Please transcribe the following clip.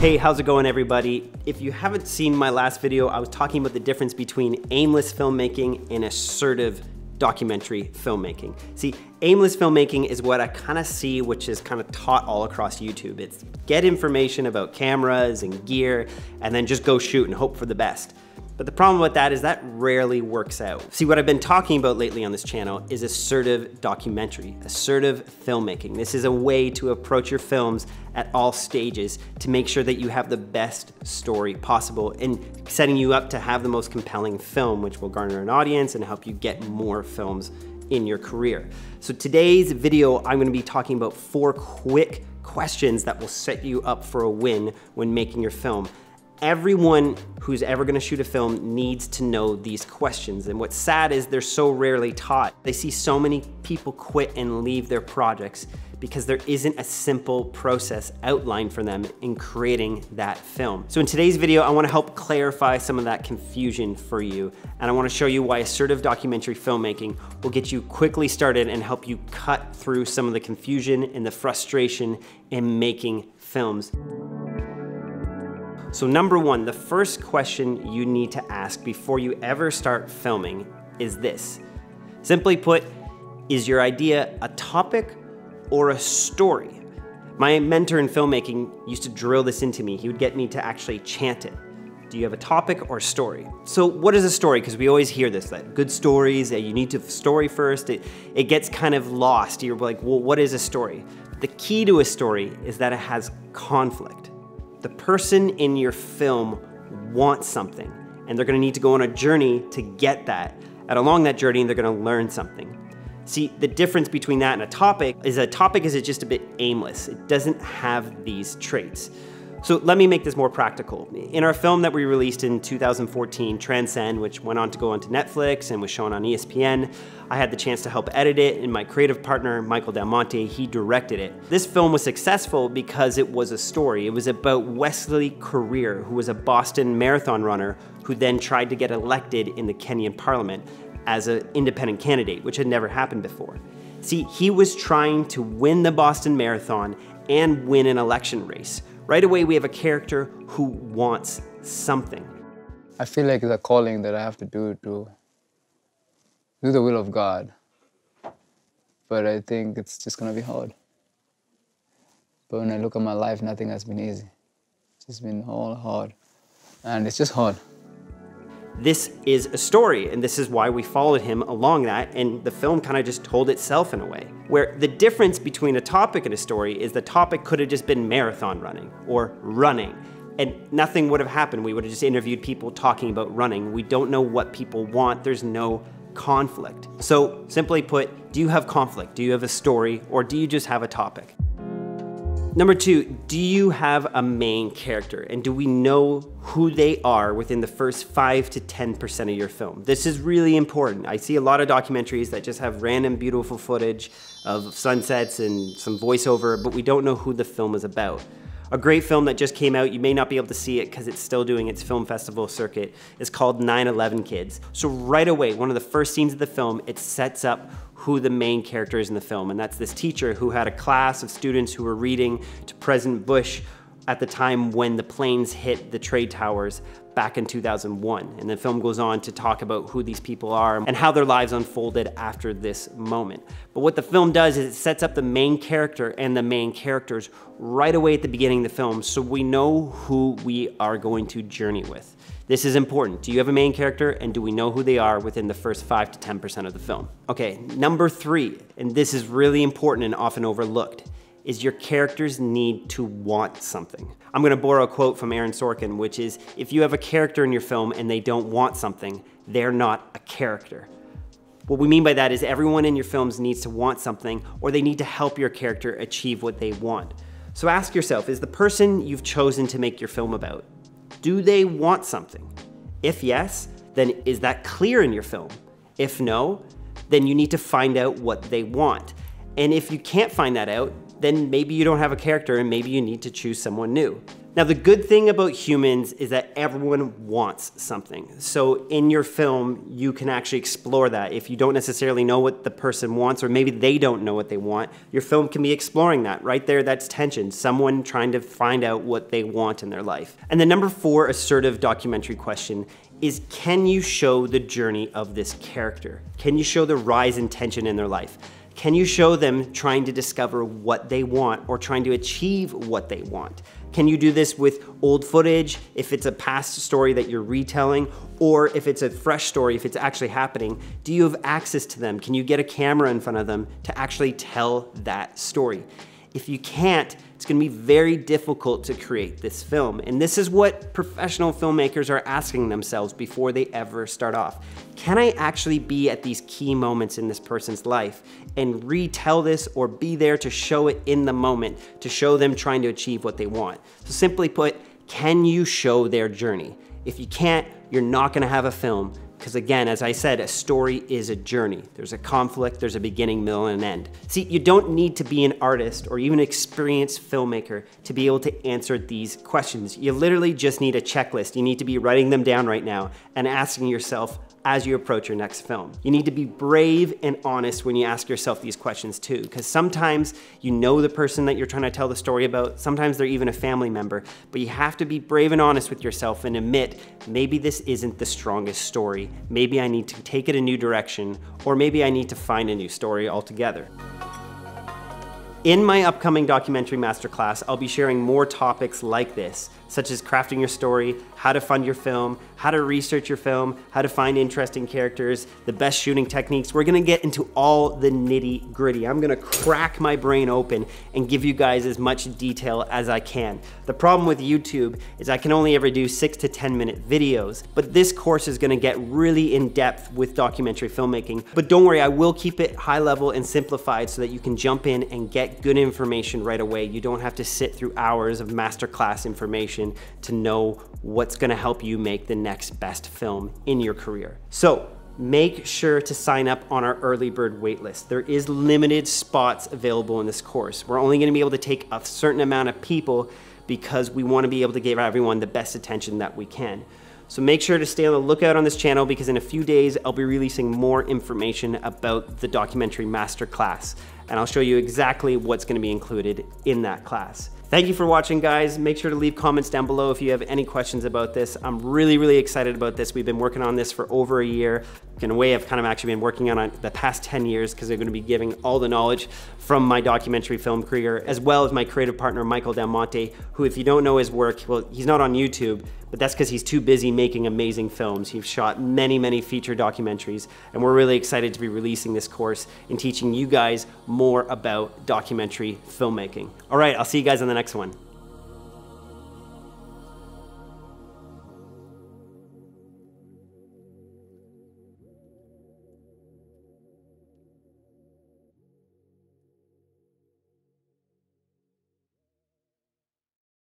Hey, how's it going, everybody? If you haven't seen my last video, I was talking about the difference between aimless filmmaking and assertive documentary filmmaking. See, aimless filmmaking is what I kind of see, which is kind of taught all across YouTube. It's get information about cameras and gear, and then just go shoot and hope for the best. But the problem with that is that rarely works out. See, what I've been talking about lately on this channel is assertive documentary, assertive filmmaking. This is a way to approach your films at all stages to make sure that you have the best story possible and setting you up to have the most compelling film, which will garner an audience and help you get more films in your career. So today's video, I'm gonna be talking about 4 quick questions that will set you up for a win when making your film. Everyone who's ever gonna shoot a film needs to know these questions. And what's sad is they're so rarely taught. They see so many people quit and leave their projects because there isn't a simple process outlined for them in creating that film. So in today's video, I wanna help clarify some of that confusion for you. And I wanna show you why assertive documentary filmmaking will get you quickly started and help you cut through some of the confusion and the frustration in making films. So number 1, the first question you need to ask before you ever start filming is this. Simply put, is your idea a topic or a story? My mentor in filmmaking used to drill this into me. He would get me to actually chant it. Do you have a topic or story? So what is a story? Because we always hear this, that good stories, you need to story first. It gets kind of lost. You're like, well, what is a story? The key to a story is that it has conflict. The person in your film wants something, and they're gonna need to go on a journey to get that. And along that journey, they're gonna learn something. See, the difference between that and a topic is just a bit aimless. It doesn't have these traits. So let me make this more practical. In our film that we released in 2014, Transcend, which went on to go onto Netflix and was shown on ESPN, I had the chance to help edit it, and my creative partner, Michael Del Monte, he directed it. This film was successful because it was a story. It was about Wesley Career, who was a Boston Marathon runner who then tried to get elected in the Kenyan parliament as an independent candidate, which had never happened before. See, he was trying to win the Boston Marathon and win an election race. Right away, we have a character who wants something. I feel like it's a calling that I have to do the will of God. But I think it's just gonna be hard. But when I look at my life, nothing has been easy. It's just been all hard. And it's just hard. This is a story, and this is why we followed him along that, and the film kind of just told itself in a way. Where the difference between a topic and a story is the topic could have just been marathon running or running, and nothing would have happened. We would have just interviewed people talking about running. We don't know what people want. There's no conflict. So simply put, do you have conflict? Do you have a story, or do you just have a topic? Number 2, do you have a main character, and do we know who they are within the first 5 to 10% of your film? This is really important. I see a lot of documentaries that just have random beautiful footage of sunsets and some voiceover, but we don't know who the film is about. A great film that just came out, you may not be able to see it because it's still doing its film festival circuit, is called 9/11 Kids. So right away, one of the first scenes of the film, it sets up who the main character is in the film, and that's this teacher who had a class of students who were reading to President Bush at the time when the planes hit the trade towers back in 2001. And the film goes on to talk about who these people are and how their lives unfolded after this moment. But what the film does is it sets up the main character and the main characters right away at the beginning of the film, so we know who we are going to journey with. This is important. Do you have a main character, and do we know who they are within the first 5 to 10% of the film? Okay, number 3, and this is really important and often overlooked, is your characters need to want something. I'm gonna borrow a quote from Aaron Sorkin, which is, if you have a character in your film and they don't want something, they're not a character. What we mean by that is everyone in your films needs to want something, or they need to help your character achieve what they want. So ask yourself, is the person you've chosen to make your film about, do they want something? If yes, then is that clear in your film? If no, then you need to find out what they want. And if you can't find that out, then maybe you don't have a character and maybe you need to choose someone new. Now, the good thing about humans is that everyone wants something. So in your film, you can actually explore that. If you don't necessarily know what the person wants, or maybe they don't know what they want, your film can be exploring that. Right there, that's tension. Someone trying to find out what they want in their life. And the number 4 assertive documentary question is, can you show the journey of this character? Can you show the rise in tension in their life? Can you show them trying to discover what they want or trying to achieve what they want? Can you do this with old footage, if it's a past story that you're retelling, or if it's a fresh story, if it's actually happening? Do you have access to them? Can you get a camera in front of them to actually tell that story? If you can't, it's gonna be very difficult to create this film. And this is what professional filmmakers are asking themselves before they ever start off. Can I actually be at these key moments in this person's life and retell this, or be there to show it in the moment, to show them trying to achieve what they want? So simply put, can you show their journey? If you can't, you're not gonna have a film. Because again, as I said, a story is a journey. There's a conflict, there's a beginning, middle, and an end. See, you don't need to be an artist or even an experienced filmmaker to be able to answer these questions. You literally just need a checklist. You need to be writing them down right now and asking yourself as you approach your next film. You need to be brave and honest when you ask yourself these questions too, because sometimes you know the person that you're trying to tell the story about, sometimes they're even a family member, but you have to be brave and honest with yourself and admit, maybe this isn't the strongest story, maybe I need to take it a new direction, or maybe I need to find a new story altogether. In my upcoming documentary masterclass, I'll be sharing more topics like this, such as crafting your story, how to fund your film, how to research your film, how to find interesting characters, the best shooting techniques. We're gonna get into all the nitty gritty. I'm gonna crack my brain open and give you guys as much detail as I can. The problem with YouTube is I can only ever do 6 to 10 minute videos, but this course is gonna get really in depth with documentary filmmaking. But don't worry, I will keep it high level and simplified so that you can jump in and get good information right away. You don't have to sit through hours of masterclass information to know what's gonna help you make the next best film in your career. So make sure to sign up on our early bird waitlist. There is limited spots available in this course. We're only gonna be able to take a certain amount of people because we wanna be able to give everyone the best attention that we can. So make sure to stay on the lookout on this channel, because in a few days, I'll be releasing more information about the documentary masterclass, and I'll show you exactly what's gonna be included in that class. Thank you for watching, guys. Make sure to leave comments down below if you have any questions about this. I'm really excited about this. We've been working on this for over a year. In a way, I've kind of actually been working on it the past 10 years because I'm going to be giving all the knowledge from my documentary film career, as well as my creative partner, Michael Del Monte, who, if you don't know his work, well, he's not on YouTube, but that's because he's too busy making amazing films. He's shot many feature documentaries, and we're really excited to be releasing this course and teaching you guys more about documentary filmmaking. All right, I'll see you guys on the next one.